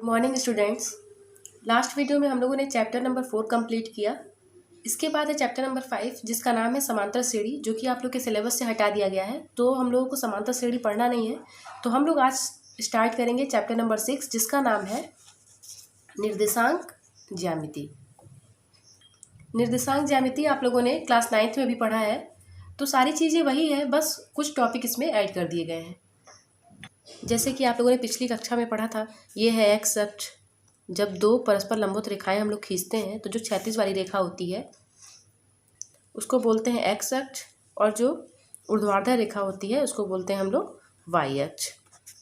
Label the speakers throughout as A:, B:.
A: Morning students. Last video में हम लोगों ने चैप्टर नंबर 4 कंप्लीट किया। इसके बाद है चैप्टर नंबर 5 जिसका नाम है समांतर श्रेणी, जो कि आप लोग के सिलेबस से हटा दिया गया है। तो हम लोगों को समांतर श्रेणी पढ़ना नहीं है। तो हम लोग आज स्टार्ट करेंगे चैप्टर नंबर 6 जिसका नाम है निर्देशांक ज्यामिति। निर्देशांक ज्यामिति आप लोगों ने क्लास 9th में भी पढ़ा है। तो सारी चीज़ें वही है, बस कुछ टॉपिक इसमें ऐड कर दिए गए हैं। जैसे कि आप लोगों ने पिछली कक्षा में पढ़ा था, ये है एक्स अक्ष। जब दो परस्पर लंबवत रेखाएं हम लोग खींचते हैं तो जो क्षैतिज वाली रेखा होती है उसको बोलते हैं एक्स अक्ष, और जो ऊर्ध्वाधर रेखा होती है उसको बोलते हैं हम लोग वाई अक्ष।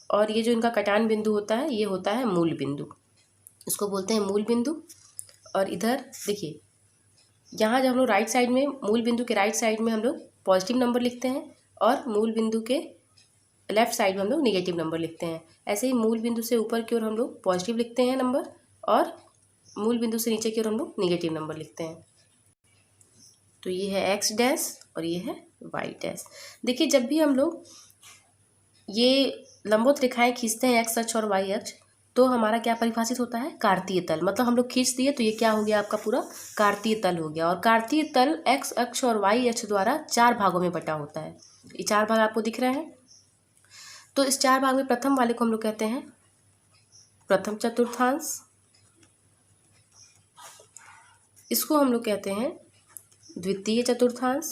A: और ये जो इनका कटान बिंदु होता है ये होता है मूल बिंदु, इसको बोलते हैं मूल बिंदु। और इधर देखिए, यहाँ जब हम लोग राइट साइड में, मूल बिंदु के राइट साइड में हम लोग पॉजिटिव नंबर लिखते हैं और मूल बिंदु के लेफ्ट साइड में हम लोग निगेटिव नंबर लिखते हैं। ऐसे ही मूल बिंदु से ऊपर की ओर हम लोग पॉजिटिव लिखते हैं नंबर, और मूल बिंदु से नीचे की ओर हम लोग निगेटिव नंबर लिखते हैं। तो ये है एक्स डैश और ये है वाई डैश। देखिए, जब भी हम लोग ये लंबवत रेखाएं खींचते हैं एक्स अक्ष और वाई अक्ष, तो हमारा क्या परिभाषित होता है? कार्तीय तल। मतलब हम लोग खींच दिए तो ये क्या हो गया? आपका पूरा कार्तीय तल हो गया। और कार्तीय तल एक्स अक्ष और वाई अक्ष द्वारा 4 भागों में बटा होता है। ये 4 भाग आपको दिख रहे हैं। तो इस 4 भाग में प्रथम वाले को हम लोग कहते हैं प्रथम चतुर्थांश, इसको हम लोग कहते हैं द्वितीय चतुर्थांश।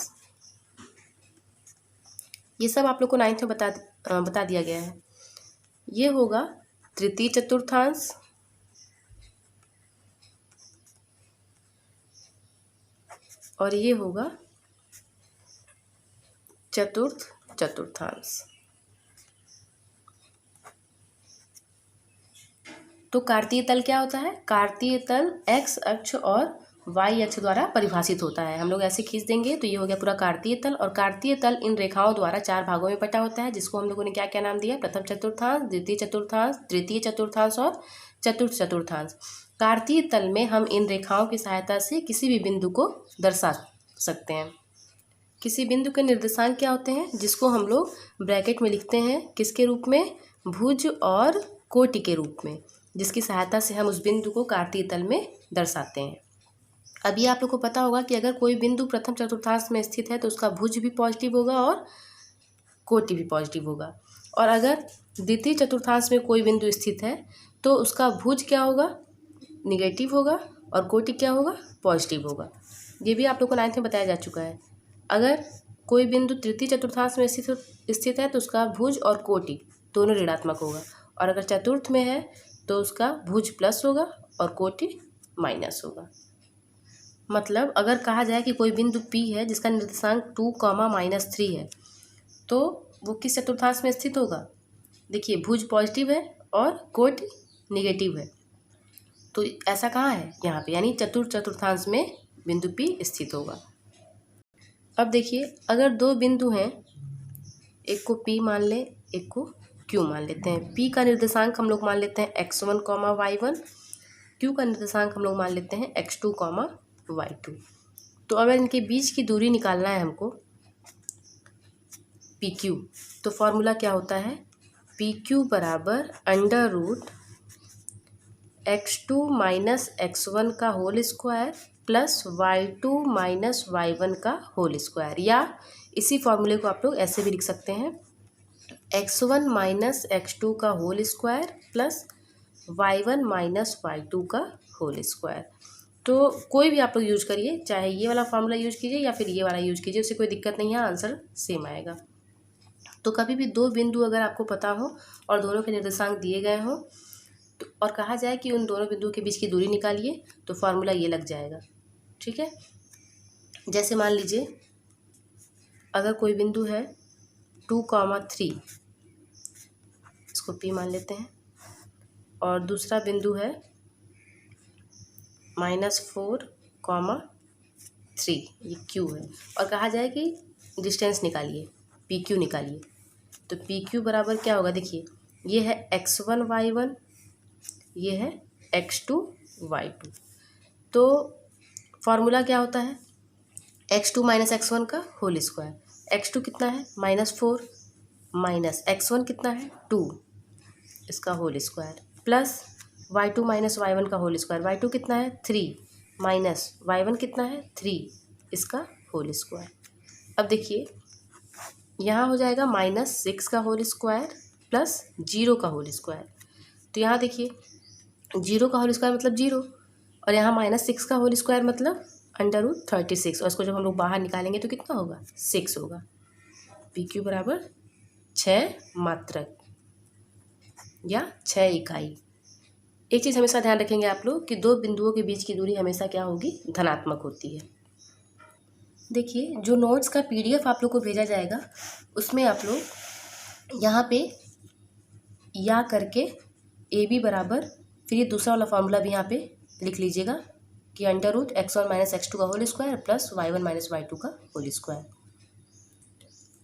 A: ये सब आप लोग को 9th में बता दिया गया है। ये होगा तृतीय चतुर्थांश, और ये होगा चतुर्थ चतुर्थांश। तो कार्तीय तल क्या होता है? कार्तीय तल एक्स अक्ष और वाई अक्ष द्वारा परिभाषित होता है। हम लोग ऐसे खींच देंगे तो ये हो गया पूरा कार्तीय तल। और कार्तीय तल इन रेखाओं द्वारा 4 भागों में बटा होता है, जिसको हम लोगों ने क्या क्या नाम दिया? प्रथम चतुर्थांश, द्वितीय चतुर्थांश, तृतीय चतुर्थांश और चतुर्थ चतुर्थांश। कार्तीय तल में हम इन रेखाओं की सहायता से किसी भी बिंदु को दर्शा सकते हैं। किसी बिंदु के निर्देशांक क्या होते हैं? जिसको हम लोग ब्रैकेट में लिखते हैं किसके रूप में? भुज और कोटि के रूप में, जिसकी सहायता से हम उस बिंदु को कार्तीय तल में दर्शाते हैं। अभी आप लोग को पता होगा कि अगर कोई बिंदु प्रथम चतुर्थांश में स्थित है तो उसका भुज भी पॉजिटिव होगा और कोटि भी पॉजिटिव होगा। और अगर द्वितीय चतुर्थांश में कोई बिंदु स्थित है तो उसका भुज क्या होगा? निगेटिव होगा, और कोटि क्या होगा? पॉजिटिव होगा। ये भी आप लोग को 9th में बताया जा चुका है। अगर कोई बिंदु तृतीय चतुर्थांश में स्थित है तो उसका भुज और कोटि दोनों ऋणात्मक होगा, और अगर चतुर्थ में है तो उसका भुज प्लस होगा और कोटि माइनस होगा। मतलब अगर कहा जाए कि कोई बिंदु P है जिसका निर्देशांक 2, -3 है, तो वो किस चतुर्थांश में स्थित होगा? देखिए, भुज पॉजिटिव है और कोटि निगेटिव है। तो ऐसा कहाँ है? यहाँ पे, यानी चतुर्थ चतुर्थांश में बिंदु P स्थित होगा। अब देखिए, अगर दो बिंदु हैं, एक को P मान लें, एक को Q मान लेते हैं। P का निर्देशांक हम लोग मान लेते हैं x1, y1। Q का निर्देशांक हम लोग मान लेते हैं x2, y2। तो अगर इनके बीच की दूरी निकालना है हमको, PQ, तो फॉर्मूला क्या होता है? PQ बराबर √x2 - x1 का whole square plus y2 - y1 का होल स्क्वायर। या इसी फॉर्मूले को आप लोग ऐसे भी लिख सकते हैं, x1 - x2 का whole square plus y1 - y2 का होल स्क्वायर। तो कोई भी आप लोग यूज करिए, चाहे ये वाला फॉर्मूला यूज कीजिए या फिर ये वाला यूज कीजिए, उससे कोई दिक्कत नहीं है, आंसर सेम आएगा। तो कभी भी दो बिंदु अगर आपको पता हो और दोनों के निर्देशांक दिए गए हों तो, और कहा जाए कि उन दोनों बिंदुओं के बीच की दूरी निकालिए, तो फॉर्मूला ये लग जाएगा। ठीक है, जैसे मान लीजिए अगर कोई बिंदु है 2, 3, इसको P मान लेते हैं, और दूसरा बिंदु है -4, 3, ये Q है, और कहा जाए कि डिस्टेंस निकालिए, PQ निकालिए। तो PQ बराबर क्या होगा? देखिए, ये है x1, y1, ये है x2, y2। तो फॉर्मूला क्या होता है? x2 - x1 का होल स्क्वायर। x2 कितना है? -4, माइनस x1 कितना है? 2, इसका whole square, plus y2 minus y1 का होल स्क्वायर। y2 कितना है 3 माइनस y1 कितना है 3, इसका होल स्क्वायर। अब देखिए यहाँ हो जाएगा -6 का होल स्क्वायर प्लस 0 का होल स्क्वायर। तो यहाँ देखिए 0 का होल स्क्वायर मतलब 0 और यहाँ -6 का होल स्क्वायर मतलब √36 और इसको जब हम लोग बाहर निकालेंगे तो कितना होगा 6 होगा। PQ बराबर 6 मात्रक या 6 इकाई। एक चीज़ हमेशा ध्यान रखेंगे आप लोग कि दो बिंदुओं के बीच की दूरी हमेशा क्या होगी, धनात्मक होती है। देखिए जो नोट्स का PDF आप लोग को भेजा जाएगा उसमें आप लोग यहाँ पे या करके AB बराबर, फिर ये दूसरा वाला फॉर्मूला भी यहाँ पे लिख लीजिएगा कि √x1 माइनस x2 का whole square plus y1 minus y2 का होल स्क्वायर।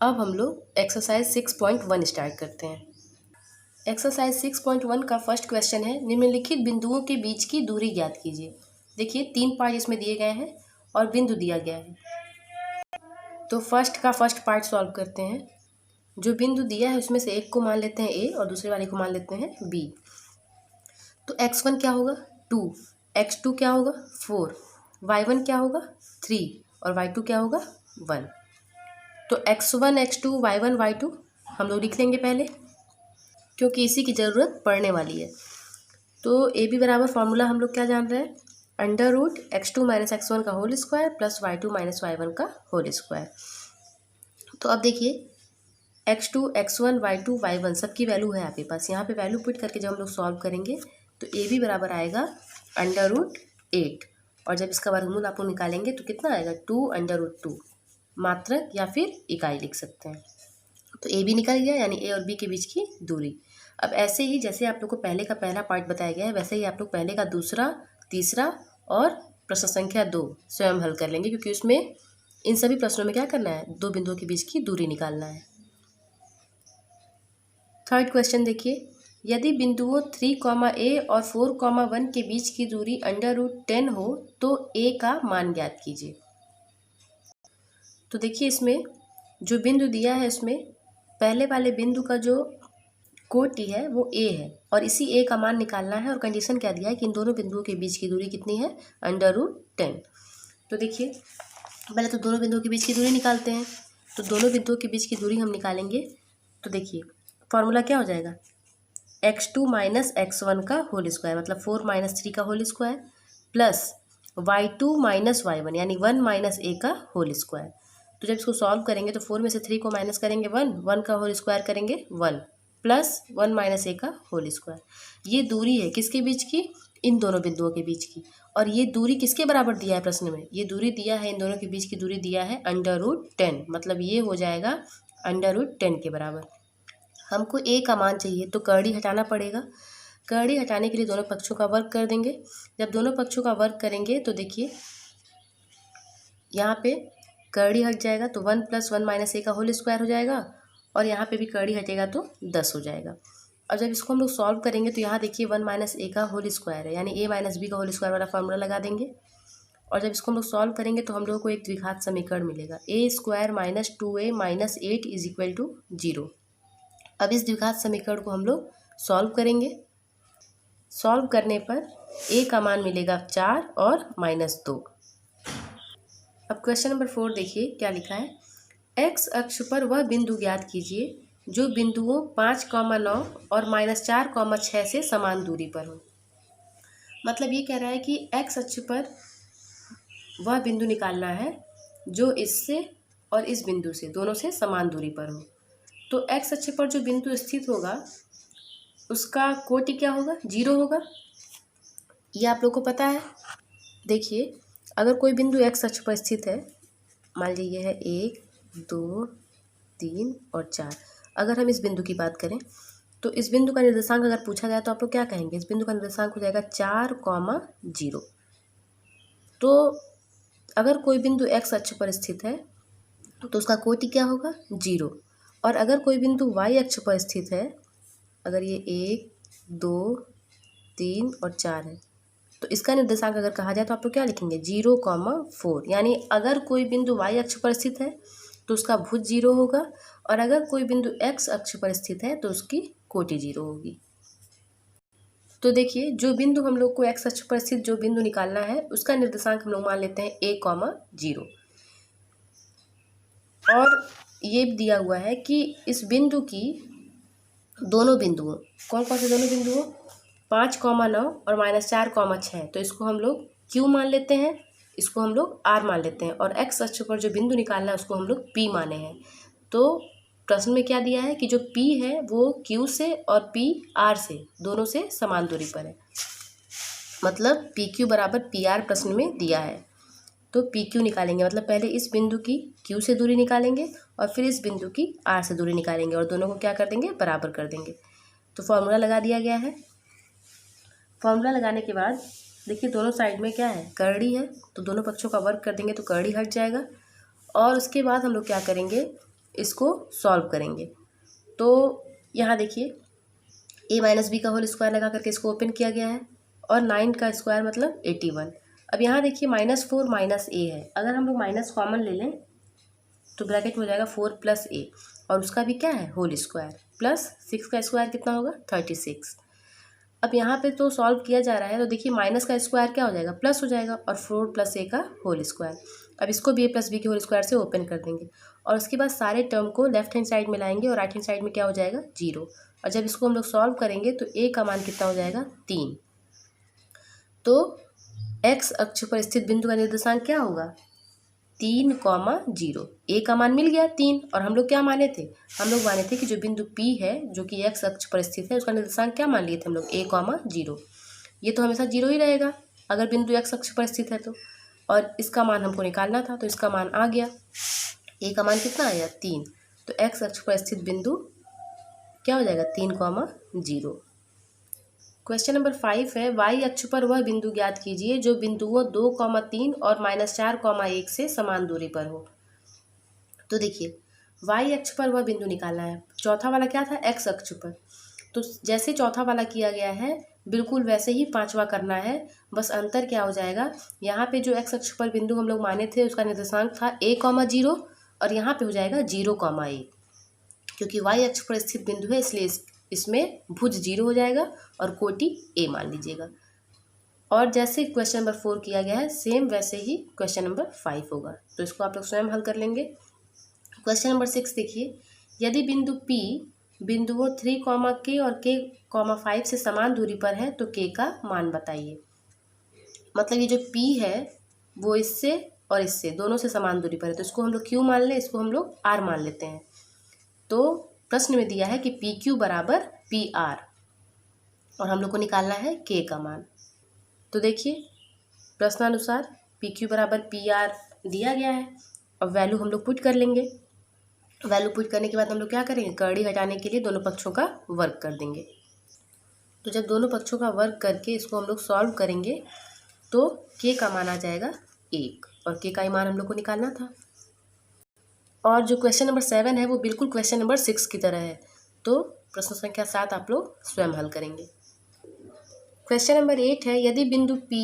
A: अब हम लोग एक्सरसाइज 6.1 स्टार्ट करते हैं। एक्सरसाइज 6.1 का फर्स्ट क्वेश्चन है, निम्नलिखित बिंदुओं के बीच की दूरी ज्ञात कीजिए। देखिए 3 पार्ट इसमें दिए गए हैं और बिंदु दिया गया है। तो फर्स्ट का फर्स्ट पार्ट सॉल्व करते हैं। जो बिंदु दिया है उसमें से एक को मान लेते हैं A और दूसरे वाले को मान लेते हैं B। तो x1 क्या होगा 2, x2 क्या होगा 4, y1 क्या होगा 3 और y2 क्या होगा 1। तो x1 x2 y1 y2 हम लोग लिख लेंगे पहले, क्योंकि इसी की ज़रूरत पड़ने वाली है। तो AB बराबर फॉर्मूला हम लोग क्या जान रहे हैं, √x2 माइनस x1 का whole square plus y2 minus y1 का होल स्क्वायर। तो अब देखिए x2 x1 y2 y1 सबकी वैल्यू है आपके पास। यहाँ पे वैल्यू पुट करके जब हम लोग सॉल्व करेंगे तो AB बराबर आएगा √8 और जब इसका वर्गमूल आप लोग निकालेंगे तो कितना आएगा 2√2, मात्रक या फिर इकाई लिख सकते हैं। तो AB निकल गया, यानी A और B के बीच की दूरी। अब ऐसे ही जैसे आप लोग को पहले का पहला पार्ट बताया गया है वैसे ही आप लोग पहले का दूसरा, तीसरा और प्रश्न संख्या 2 स्वयं हल कर लेंगे, क्योंकि उसमें इन सभी प्रश्नों में क्या करना है, दो बिंदुओं के बीच की दूरी निकालना है। थर्ड क्वेश्चन देखिए, यदि बिंदुओं 3, A और 4, 1 के बीच की दूरी √10 हो तो A का मान ज्ञात कीजिए। तो देखिए इसमें जो बिंदु दिया है उसमें पहले वाले बिंदु का जो कोटि है वो A है और इसी A का मान निकालना है और कंडीशन क्या दिया है कि इन दोनों बिंदुओं के बीच की दूरी कितनी है, √10। तो देखिए पहले तो दोनों बिंदुओं के बीच की दूरी निकालते हैं। तो दोनों बिंदुओं के बीच की दूरी हम निकालेंगे तो देखिए फॉर्मूला क्या हो जाएगा, x2 माइनस x1 का होल स्क्वायर मतलब 4 माइनस 3 का whole square plus y2 minus y1 यानी 1 माइनस A का होल स्क्वायर। तो जब इसको सॉल्व करेंगे तो 4 में से 3 को माइनस करेंगे 1 का होल स्क्वायर करेंगे 1 प्लस 1 माइनस A का होल स्क्वायर। ये दूरी है किसके बीच की, इन दोनों बिंदुओं के बीच की। और ये दूरी किसके बराबर दिया है प्रश्न में, ये दूरी दिया है, इन दोनों के बीच की दूरी दिया है √10, मतलब ये हो जाएगा √10 के बराबर। हमको A का मान चाहिए तो कर्ड़ी हटाना पड़ेगा। कर्ड़ी हटाने के लिए दोनों पक्षों का वर्ग कर देंगे। जब दोनों पक्षों का वर्ग करेंगे तो देखिए यहाँ पे कर्ड़ी हट जाएगा तो 1 प्लस 1 माइनस A का होल स्क्वायर हो जाएगा और यहाँ पे भी कर्ड़ी हटेगा तो 10 हो जाएगा। अब जब इसको हम लोग सॉल्व करेंगे तो यहाँ देखिए 1 माइनस A का होल स्क्वायर है, यानी A माइनस B का होल स्क्वायर वाला फार्मूला लगा देंगे और जब इसको हम लोग सॉल्व करेंगे तो हम लोगों को एक द्विघात समीकरण मिलेगा, A² minus 2A minus 8 is equal to 0। अब इस द्विघात समीकरण को हम लोग सॉल्व करेंगे। सॉल्व करने पर A का मान मिलेगा 4 और -2। अब क्वेश्चन नंबर 4 देखिए क्या लिखा है, x अक्ष पर वह बिंदु ज्ञात कीजिए जो बिंदुओं 5, 9 और -4, 6 से समान दूरी पर हो। मतलब ये कह रहा है कि x अक्ष पर वह बिंदु निकालना है जो इससे और इस बिंदु से दोनों से समान दूरी पर हो। तो x अक्ष पर जो बिंदु स्थित होगा उसका कोटि क्या होगा, 0 होगा। ये आप लोग को पता है। देखिए अगर कोई बिंदु x अक्ष पर स्थित है, मान लीजिए है 1, 2, 3 और 4। अगर हम इस बिंदु की बात करें तो इस बिंदु का निर्देशांक अगर पूछा जाए तो आप लोग क्या कहेंगे, इस बिंदु का निर्देशांक हो जाएगा 4, 0। तो अगर कोई बिंदु x अक्ष पर स्थित है तो उसका कोटि क्या होगा, 0। और अगर कोई बिंदु y अक्ष पर स्थित है, अगर ये 1, 2, 3 और 4 है तो इसका निर्देशांक अगर कहा जाए तो आप लोग क्या लिखेंगे, 0, 4। यानी अगर कोई बिंदु y अक्ष पर स्थित है तो उसका भुज 0 होगा और अगर कोई बिंदु x अक्ष पर स्थित है तो उसकी कोटि 0 होगी। तो देखिए जो बिंदु हम लोग को एक्स अक्ष पर स्थित जो बिंदु निकालना है उसका निर्देशांक हम लोग मान लेते हैं a, 0। और ये दिया हुआ है कि इस बिंदु की दोनों बिंदुओं, कौन कौन से दोनों बिंदुओं, 5,9 और -4,6, तो इसको हम लोग Q मान लेते हैं, इसको हम लोग R मान लेते हैं, और x अक्ष पर जो बिंदु निकालना है उसको हम लोग P माने हैं। तो प्रश्न में क्या दिया है कि जो P है वो Q से और P R से दोनों से समान दूरी पर है, मतलब PQ बराबर PR प्रश्न में दिया है। तो PQ निकालेंगे, मतलब पहले इस बिंदु की Q से दूरी निकालेंगे और फिर इस बिंदु की R से दूरी निकालेंगे और दोनों को क्या कर देंगे, बराबर कर देंगे। तो फॉर्मूला लगा दिया गया है। फॉर्मूला लगाने के बाद देखिए दोनों साइड में क्या है, करड़ी है, तो दोनों पक्षों का वर्ग कर देंगे तो करड़ी हट जाएगा। और उसके बाद हम लोग क्या करेंगे, इसको सॉल्व करेंगे। तो यहाँ देखिए a - b का होल स्क्वायर लगा करके इसको ओपन किया गया है, और 9 का स्क्वायर मतलब 81। अब यहाँ देखिए -4 - a है, अगर हम लोग माइनस कॉमन ले लें तो ब्रैकेट में हो जाएगा 4 + a, और उसका भी क्या है, होल स्क्वायर, प्लस 6 का स्क्वायर कितना होगा, 36। अब यहाँ पे तो सॉल्व किया जा रहा है, तो देखिए माइनस का स्क्वायर क्या हो जाएगा, प्लस हो जाएगा, और 4 + a का होल स्क्वायर। अब इसको भी a + b के होल स्क्वायर से ओपन कर देंगे, और उसके बाद सारे टर्म को लेफ्ट हैंड साइड में लाएंगे और राइट हैंड साइड में क्या हो जाएगा, 0। और जब इसको हम लोग सॉल्व करेंगे तो a का मान कितना हो जाएगा, 3। तो x अक्ष पर स्थित बिंदु का निर्देशांक क्या होगा, 3,0। a का मान मिल गया 3, और हम लोग क्या माने थे, हम लोग माने थे कि जो बिंदु P है जो कि x अक्ष पर स्थित है उसका निर्देशांक क्या मान लिए थे हम लोग, a, 0। ये तो हमेशा 0 ही रहेगा अगर बिंदु x अक्ष पर स्थित है तो, और इसका मान हमको निकालना था तो इसका मान आ गया, a का मान कितना आया, 3। तो x अक्ष पर स्थित बिंदु क्या हो जाएगा, 3,0। क्वेश्चन नंबर 5 है, y अक्ष पर वह बिंदु ज्ञात कीजिए जो बिंदुओं 2,3 और -4,1 से समान दूरी पर हो। तो देखिए y अक्ष पर वह बिंदु निकालना है, चौथा वाला क्या था, x अक्ष पर, तो जैसे चौथा वाला किया गया है बिल्कुल वैसे ही पांचवा करना है। बस अंतर क्या हो जाएगा, यहाँ पे जो x अक्ष पर बिंदु हम लोग माने थे उसका निर्देशांक था a, 0, और यहाँ पे हो जाएगा 0,1, क्योंकि y अक्ष पर स्थित बिंदु है इसलिए इसमें भुज 0 हो जाएगा और कोटि a मान लीजिएगा। और जैसे क्वेश्चन नंबर 4 किया गया है सेम वैसे ही क्वेश्चन नंबर 5 होगा, तो इसको आप लोग स्वयं हल कर लेंगे। क्वेश्चन नंबर 6 देखिए, यदि बिंदु P बिंदुओं 3, k और k, 5 से समान दूरी पर है तो k का मान बताइए। मतलब ये जो P है वो इससे और इससे दोनों से समान दूरी पर है, तो इसको हम लोग Q मान लें, इसको हम लोग R मान लेते हैं। तो प्रश्न में दिया है कि PQ बराबर PR, और हम लोग को निकालना है K का मान। तो देखिए प्रश्नानुसार PQ बराबर PR दिया गया है, अब वैल्यू हम लोग पुट कर लेंगे। वैल्यू पुट करने के बाद हम लोग क्या करेंगे, करड़ी हटाने के लिए दोनों पक्षों का वर्ग कर देंगे। तो जब दोनों पक्षों का वर्ग करके इसको हम लोग सॉल्व करेंगे तो K का मान आ जाएगा 1, और K का मान हम लोग को निकालना था। और जो क्वेश्चन नंबर 7 है वो बिल्कुल क्वेश्चन नंबर 6 की तरह है, तो प्रश्न संख्या 7 आप लोग स्वयं हल करेंगे। क्वेश्चन नंबर 8 है, यदि बिंदु P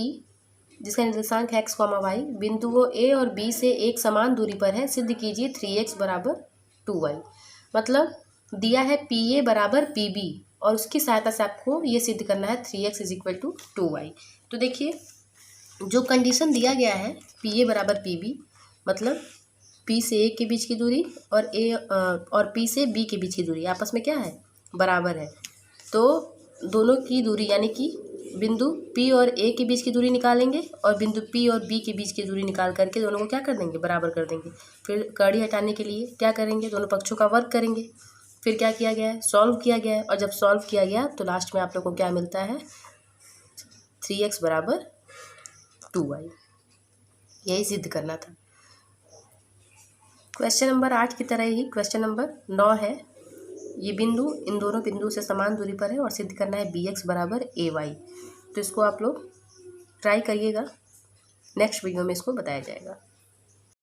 A: जिसका निर्देशांक है x, y बिंदुओं A और B से एक समान दूरी पर है, सिद्ध कीजिए 3x बराबर 2y। मतलब दिया है PA बराबर PB, और उसकी सहायता से आपको ये सिद्ध करना है 3x = 2y। तो देखिए जो कंडीशन दिया गया है PA बराबर PB, मतलब P से A के बीच की दूरी और P से B के बीच की दूरी आपस में क्या है, बराबर है। तो दोनों की दूरी यानी कि बिंदु P और A के बीच की दूरी निकालेंगे और बिंदु P और B के बीच की दूरी निकाल करके दोनों को क्या कर देंगे, बराबर कर देंगे। फिर कड़ी हटाने के लिए क्या करेंगे, दोनों पक्षों का वर्ग करेंगे। फिर क्या किया गया है, सॉल्व किया गया है, और जब सॉल्व किया गया तो लास्ट में आप लोग को क्या मिलता है, 3x बराबर 2y। यही सिद्ध करना था। क्वेश्चन नंबर 8 की तरह ही क्वेश्चन नंबर 9 है, ये बिंदु इन दोनों बिंदु से समान दूरी पर है और सिद्ध करना है bx बराबर ay। तो इसको आप लोग ट्राई करिएगा, नेक्स्ट वीडियो में इसको बताया जाएगा।